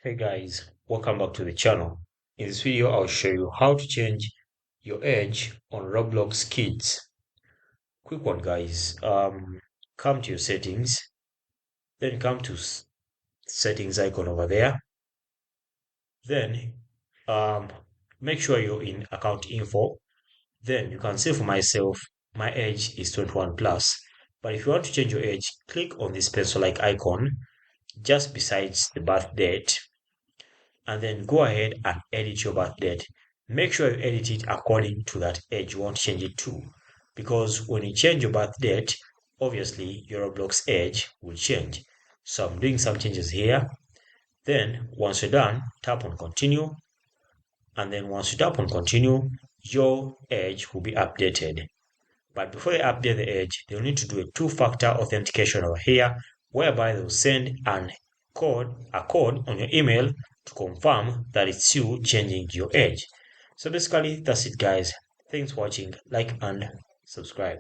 Hey guys, welcome back to the channel. In this video, I'll show you how to change your age on Roblox Kids. Quick one, guys. Come to your settings, then come to settings icon over there. Then, make sure you're in account info. Then you can see for myself, my age is 21 plus. But if you want to change your age, click on this pencil-like icon just besides the birth date and then go ahead and edit your birth date. Make sure you edit it according to that age you want to change it to. Because when you change your birth date, obviously your Roblox age will change. So I'm doing some changes here. Then once you're done, tap on continue. And then once you tap on continue, your age will be updated. But before they update the age, they'll need to do a two-factor authentication over here, whereby they'll send a code on your email to confirm that it's you changing your age. So basically, that's it, guys. Thanks for watching. Like and subscribe.